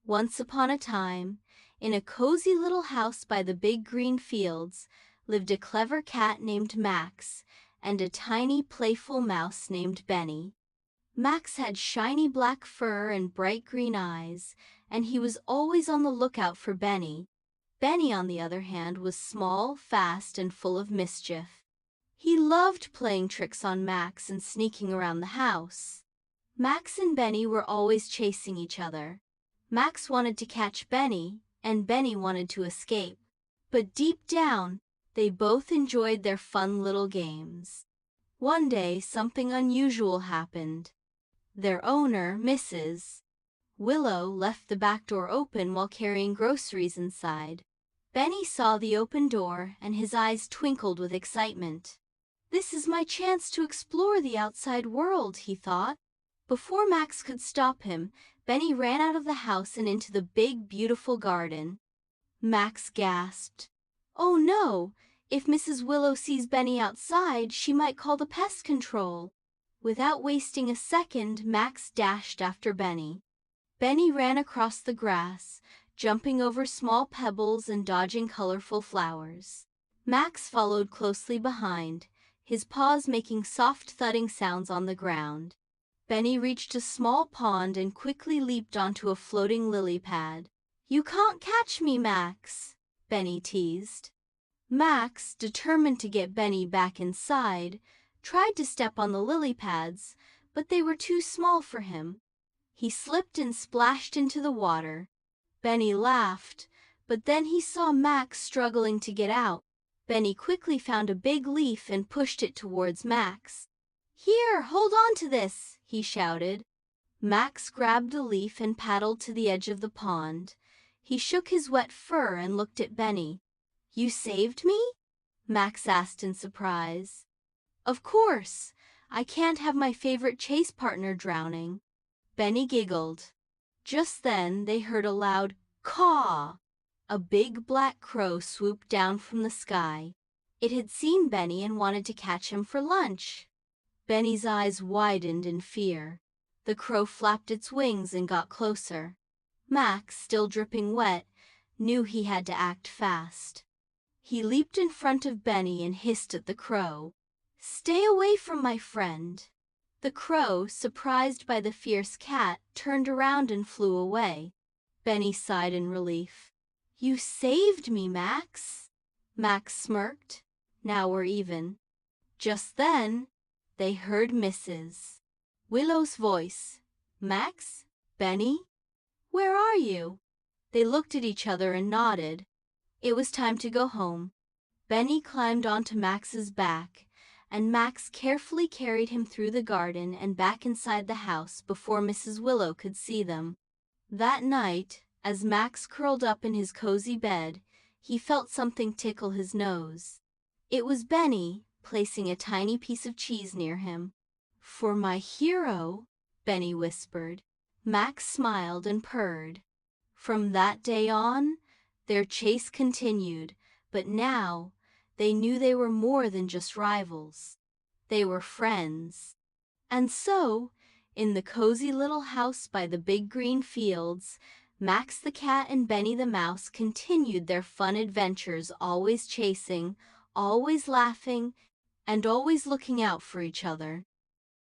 Once upon a time, in a cozy little house by the big green fields, lived a clever cat named Max and a tiny playful mouse named Benny. Max had shiny black fur and bright green eyes, and he was always on the lookout for Benny. Benny, on the other hand, was small, fast, and full of mischief. He loved playing tricks on Max and sneaking around the house. Max and Benny were always chasing each other. Max wanted to catch Benny, and Benny wanted to escape. But deep down, they both enjoyed their fun little games. One day, something unusual happened. Their owner, Mrs. Willow, left the back door open while carrying groceries inside. Benny saw the open door, and his eyes twinkled with excitement. "This is my chance to explore the outside world," he thought. Before Max could stop him, Benny ran out of the house and into the big, beautiful garden. Max gasped. "Oh no! If Mrs. Willow sees Benny outside, she might call the pest control." Without wasting a second, Max dashed after Benny. Benny ran across the grass, jumping over small pebbles and dodging colorful flowers. Max followed closely behind, his paws making soft thudding sounds on the ground. Benny reached a small pond and quickly leaped onto a floating lily pad. "You can't catch me, Max," Benny teased. Max, determined to get Benny back inside, tried to step on the lily pads, but they were too small for him. He slipped and splashed into the water. Benny laughed, but then he saw Max struggling to get out. Benny quickly found a big leaf and pushed it towards Max. "Here, hold on to this," he shouted. Max grabbed the leaf and paddled to the edge of the pond. He shook his wet fur and looked at Benny. "You saved me?" Max asked in surprise. "Of course. I can't have my favorite chase partner drowning." Benny giggled. Just then they heard a loud caw. A big black crow swooped down from the sky. It had seen Benny and wanted to catch him for lunch. Benny's eyes widened in fear. The crow flapped its wings and got closer. Max, still dripping wet, knew he had to act fast. He leaped in front of Benny and hissed at the crow. "Stay away from my friend." The crow, surprised by the fierce cat, turned around and flew away. Benny sighed in relief. "You saved me, Max." Max smirked. "Now we're even." Just then, they heard Mrs. Willow's voice. "Max? Benny? Where are you?" They looked at each other and nodded. It was time to go home. Benny climbed onto Max's back, and Max carefully carried him through the garden and back inside the house before Mrs. Willow could see them. That night, as Max curled up in his cozy bed, he felt something tickle his nose. It was Benny, placing a tiny piece of cheese near him. "For my hero," Benny whispered. Max smiled and purred. From that day on, their chase continued, but now they knew they were more than just rivals. They were friends. And so, in the cozy little house by the big green fields, Max the cat and Benny the mouse continued their fun adventures, always chasing, always laughing, and always looking out for each other.